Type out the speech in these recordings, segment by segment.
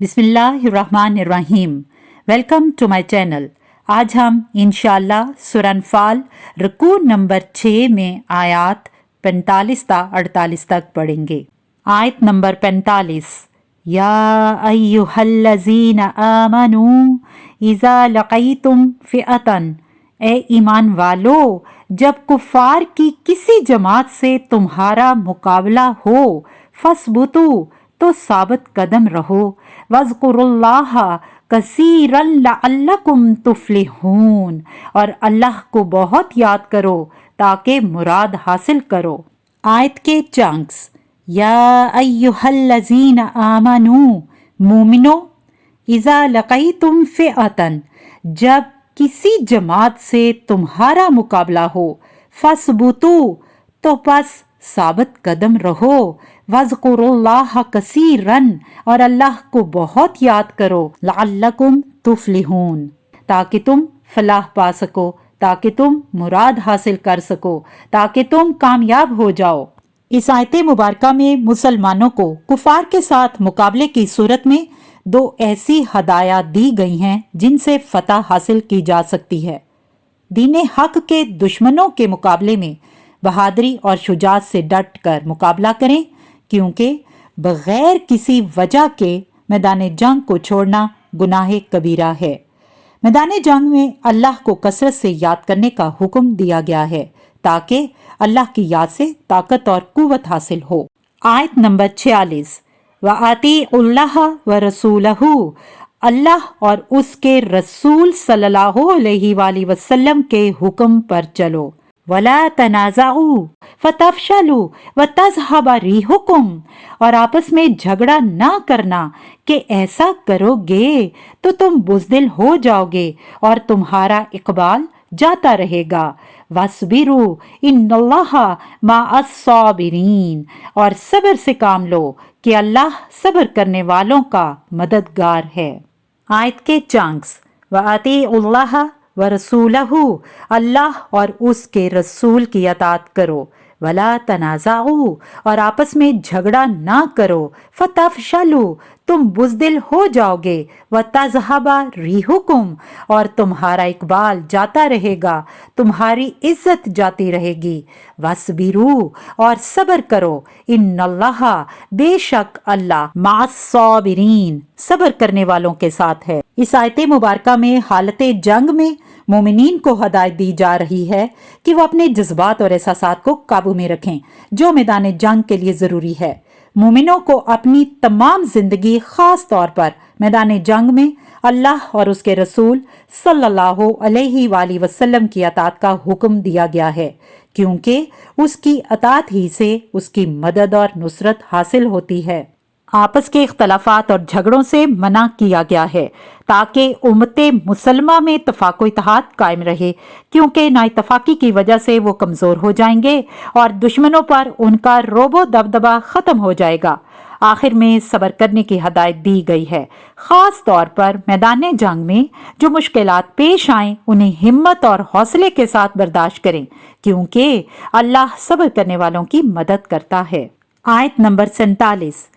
बिस्मिल्लाहिर्रहमानिर्रहीम। Welcome to my channel. आज हम इंशाअल्लाह सूरह अनफाल रुकू नंबर 6 में आयत 45 ता 48 तक पढ़ेंगे। आयत नंबर 45। या अय्युहल्लज़ीना आमनू इज़ा लक़ीतुम फ़िअतन, ए ईमान वालो, जब कुफ़ार की किसी जमात से तुम्हारा मुकाबला हो, फस्बुतू, तो साबित कदम रहो, वज़कुरुल्लाह कसीरन लअल्लकुम तुफ्लिहून, और अल्लाह को बहुत याद करो ताकि मुराद हासिल करो। आयत के चंक्स। या अय्युहल्लज़ीना आमनू, मोमिनो, इज़ा लक़ीतुम फ़िअतन, जब किसी जमात से तुम्हारा मुकाबला हो, फस्बुतू, तो बस साबित कदम रहो, वज़कुरुल्लाह कसीरन, और अल्लाह को बहुत याद करो, लअल्लकुम तुफ्लिहून, ताकि तुम फलाह पा सको, ताकि तुम मुराद हासिल कर सको, ताकि तुम कामयाब हो जाओ। इस आयत मुबारका में मुसलमानों को कुफार के साथ मुकाबले की सूरत में दो ऐसी हदायत दी गई हैं जिनसे फतह हासिल की जा सकती है। दीन हक के दुश्मनों के मुकाबले में बहादुरी और शुजात से डट कर मुकाबला करें, क्योंकि बगैर किसी वजह के मैदान जंग को छोड़ना गुनाह कबीरा है। मैदान जंग में अल्लाह को कसरत से याद करने का हुक्म दिया गया है ताकि अल्लाह की याद से ताकत और कुव्वत हासिल हो। आयत नंबर 46। व अतीउल्लाह व रसूलहू, अल्लाह और उसके रसूल सल्लल्लाहु अलैहि वसल्लम के हुक्म पर चलो। वला तनाज़ाऊ फतफशलू व तज़हब रिहुकुम, और आपस में झगड़ा ना करना कि ऐसा करोगे तो तुम बुज़दिल हो जाओगे और तुम्हारा इकबाल जाता रहेगा। वस्बिरू इन्नल्लाह मअस्साबिरीन, और सब्र से काम लो कि अल्लाह सब्र करने वालों का मददगार है। आयत के चंक्स। व अतीउल्लाह व रसूलहू, अल्लाह और उसके रसूल की अतात करो। वला तनाज़ाऊ, और आपस में झगड़ा ना करो। फतफशलू, तुम बुज़दिल हो जाओगे। व तज़हबा रिहुकुम, और तुम्हारा इकबाल जाता रहेगा, तुम्हारी इज्जत जाती रहेगी। वस्बिरू, और सब्र करो। इन्नल्लाह, बेशक अल्लाह, मअस्साबिरीन, सब्र करने वालों के साथ है। इस आयत मुबारका में हालत जंग में मोमिनीन को हदायत दी जा रही है कि वो अपने जज्बात और एहसासात को काबू में रखें, जो मैदान जंग के लिए ज़रूरी है। मोमिनों को अपनी तमाम जिंदगी, खास तौर पर मैदान जंग में अल्लाह और उसके रसूल सल्लल्लाहु अलैहि वसल्लम की अतात का हुक्म दिया गया है, क्योंकि उसकी अतात ही से उसकी मदद और नुसरत हासिल होती है। आपस के इख्तलाफात और झगड़ों से मना किया गया है ताकि उम्मते मुसलमा में इत्तफाक व इत्तेहाद कायम रहे, क्योंकि नाइतफाकी की वजह से वो कमज़ोर हो जाएंगे और दुश्मनों पर उनका रोबो दबदबा ख़त्म हो जाएगा। आखिर में सब्र करने की हदायत दी गई है। ख़ास तौर पर मैदान जंग में जो मुश्किलात पेश आएं, उन्हें हिम्मत और हौसले के साथ बर्दाश्त करें, क्योंकि अल्लाह सब्र करने वालों की मदद करता है। आयत नंबर 47।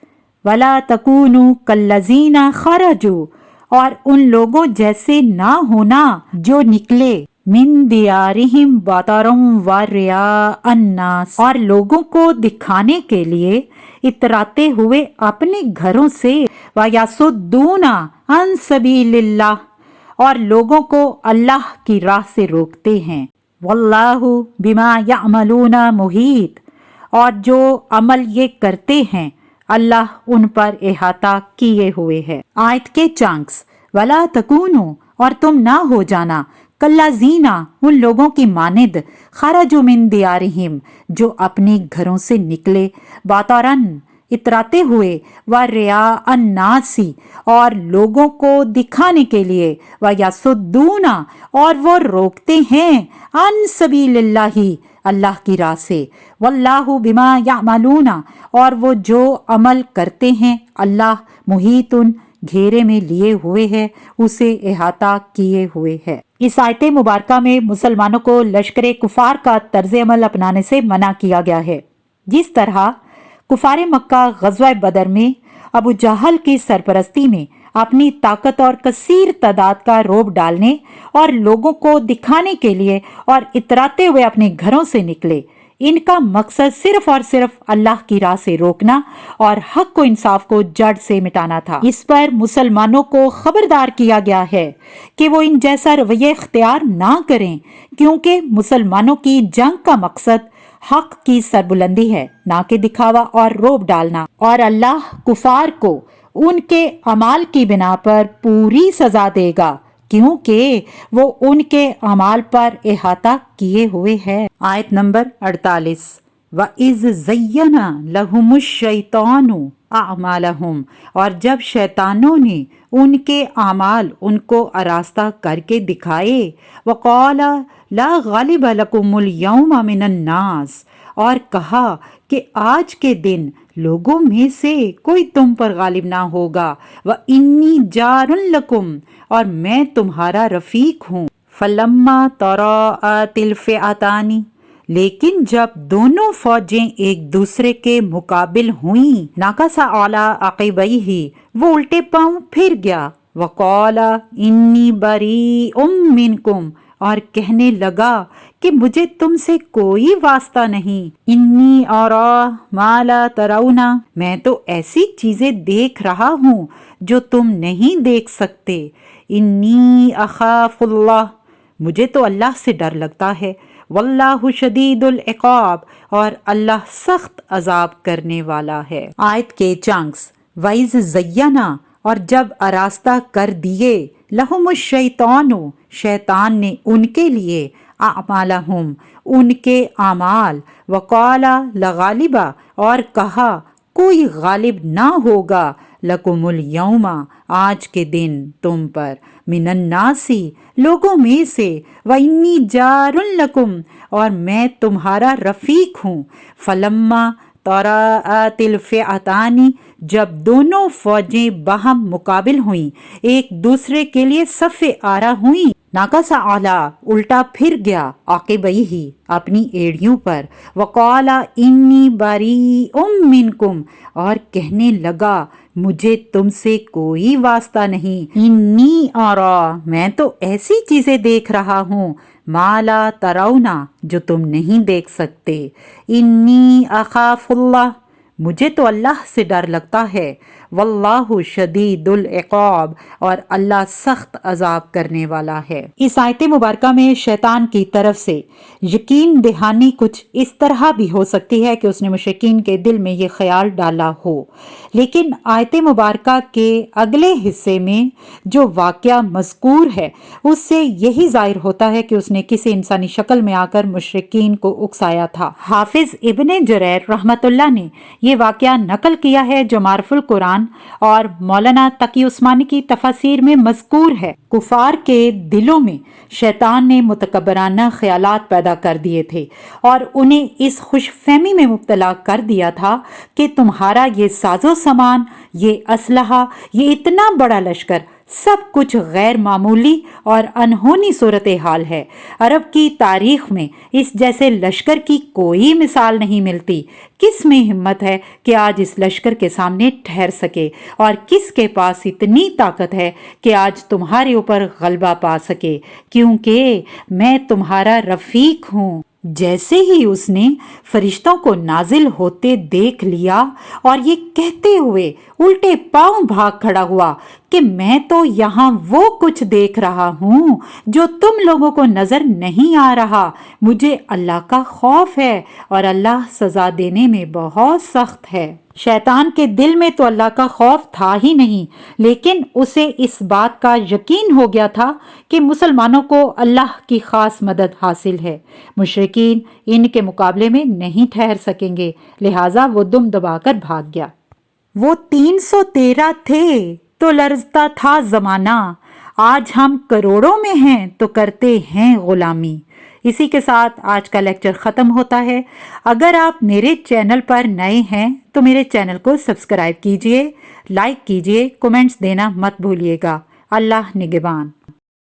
वला तकूनु कल्लज़ीना खरजू, और उन लोगों जैसे ना होना जो निकले मिन दियारिहिम बतरम व रियाअ अन्नास, और लोगों को दिखाने के लिए इतराते हुए अपने घरों से, व यसुद्दूना अन सबीलिल्लाह, और लोगों को अल्लाह की राह से रोकते हैं। वल्लाहु बिमा यअमलूना मुहीत, और जो अमल ये करते हैं अल्लाह उन पर इहाता किए हुए है। आयत के चंक्स। वला तकूनु, और तुम ना हो जाना, कल्लाज़ीना, उन लोगों की मानिद, खरजू मिन दियारिहिम, जो अपने घरों से निकले, बातारन, इतराते हुए, व रियाअ अन्नासी, और लोगों को दिखाने के लिए, व यसुद्दूना, और वो रोकते हैं, अन सबीलिल्लाही, अल्लाह की राह से, वल्लाहु बिमा यामलूना, और वो जो अमल करते हैं अल्लाह मुहीतुन, घेरे में लिए हुए है, उसे इहाता किए हुए है। इस आयत मुबारका में मुसलमानों को लश्कर कुफार का तर्ज अमल अपनाने से मना किया गया है। जिस तरह कुफार मक्का ग़ज़वा बदर में अबू जहल की सरपरस्ती में अपनी ताकत और कसीर तादाद का रोब डालने और लोगों को दिखाने के लिए और इतराते हुए अपने घरों से निकले। इनका मकसद सिर्फ और सिर्फ अल्लाह की राह से रोकना और हक को इंसाफ को जड़ से मिटाना था। इस पर मुसलमानों को खबरदार किया गया है कि वो इन जैसा रवैया इख्तियार ना करें, क्योंकि मुसलमानों की जंग का मकसद हक की सरबुलंदी है, ना कि दिखावा और रोब डालना। और अल्लाह कुफार को उनके अमाल की बिना पर पूरी सजा देगा, क्योंकि वो उनके अमाल पर इहाता किए हुए है। आयत नंबर 48। व इज़ ज़य्यना लहुमुश शैतानु अमालहुम, और जब शैतानों ने उनके अमाल उनको आरास्ता करके दिखाए, वक़ाला ला गालिब लकुमुल यौमा मिनन नास, और कहा कि आज के दिन लोगों में से कोई तुम पर गालिब ना होगा। व इन्नी जारुन लकुम, और मैं तुम्हारा रफीक हूँ। फलम्मा तराअतिल फ़िअतानी, लेकिन जब दोनों फौजें एक दूसरे के मुकाबिल हुईं, नाकसा आला अक़िबैहि, वो उल्टे पांव फिर गया। वक़ाला इन्नी बरीउम मिनकुम, और कहने लगा कि मुझे तुमसे कोई वास्ता नहीं। इन्नी अरा मा ला तरौना, मैं तो ऐसी चीजें देख रहा हूँ जो तुम नहीं देख सकते। इन्नी अखाफुल्लाह, मुझे तो अल्लाह से डर लगता है। वल्लाहु शदीदुल इक़ाब, और अल्लाह सख्त अजाब करने वाला है। आयत के चंक्स। वाइज ज़य्यना, और जब आरास्ता कर दिए, लहुमुश शैतानु, शैतान ने उनके लिए, अमालहुम, उनके अमाल, वक़ाला लगालिबा, और कहा कोई गालिब ना होगा, लकुमुल यौमा, आज के दिन तुम पर, मिनन्नासी, लोगों में से, व इन्नी जारुन लकुम, और मैं तुम्हारा रफीक हूँ। फलम्मा तराअतिल फ़िअतानी, जब दोनों फौजें बाहम मुकाबिल हुईं, एक दूसरे के लिए सफ़े आरा हुईं, नाकसा आला, उल्टा फिर गया, आक़िबैहि, अपनी एड़ियों पर। वक़ाला इन्नी बरीउम मिनकुम, और कहने लगा मुझे तुमसे कोई वास्ता नहीं। इन्नी अरा, मैं तो ऐसी चीजें देख रहा हूँ, माला तरौना, जो तुम नहीं देख सकते। इन्नी अखाफुल्लाह, मुझे तो अल्लाह से डर लगता है। वल्लाहु शदीदुल इक़ाब, और अल्लाह सख्त अजाब करने वाला है। इस आयत मुबारका में शैतान की तरफ से यकीन दहानी कुछ इस तरह भी हो सकती है कि उसने मुशरिकीन के दिल में ये ख्याल डाला हो, लेकिन आयत मुबारका के अगले हिस्से में जो वाक़या मज़कूर है उससे यही ज़ाहिर होता है कि उसने किसी इंसानी शक्ल में आकर मुशरिकीन को उकसाया था। हाफिज इब्ने जुरैर रहमतुल्लाह ने ये वाक़या नकल किया है जो मारुफुल कुरान और मौलाना तकी उस्मानी की तफसीर में मज़कूर है। कुफार के दिलों में शैतान ने मुतकब्बराना ख्यालात पैदा कर दिए थे और उन्हें इस खुशफहमी में मुब्तला कर दिया था कि तुम्हारा ये साजो सामान, ये असलहा, ये इतना बड़ा लश्कर सब कुछ गैर मामूली और अनहोनी सूरत हाल है। अरब की तारीख में इस जैसे लश्कर की कोई मिसाल नहीं मिलती। किस में हिम्मत है कि आज इस लश्कर के सामने ठहर सके, और किसके पास इतनी ताकत है कि आज तुम्हारे ऊपर गलबा पा सके, क्योंकि मैं तुम्हारा रफीक हूँ। जैसे ही उसने फरिश्तों को नाजिल होते देख लिया और ये कहते हुए उल्टे पांव भाग खड़ा हुआ कि मैं तो यहाँ वो कुछ देख रहा हूँ जो तुम लोगों को नजर नहीं आ रहा। मुझे अल्लाह का खौफ है और अल्लाह सजा देने में बहुत सख्त है। शैतान के दिल में तो अल्लाह का खौफ था ही नहीं, लेकिन उसे इस बात का यकीन हो गया था कि मुसलमानों को अल्लाह की खास मदद हासिल है। मुशरिकीन इनके मुकाबले में नहीं ठहर सकेंगे, लिहाजा वो दुम दबाकर भाग गया। वो 313 थे तो लर्जता था जमाना, आज हम करोड़ों में हैं तो करते हैं गुलामी। इसी के साथ आज का लेक्चर ख़त्म होता है। अगर आप मेरे चैनल पर नए हैं तो मेरे चैनल को सब्सक्राइब कीजिए, लाइक कीजिए, कमेंट्स देना मत भूलिएगा। अल्लाह निगहबान।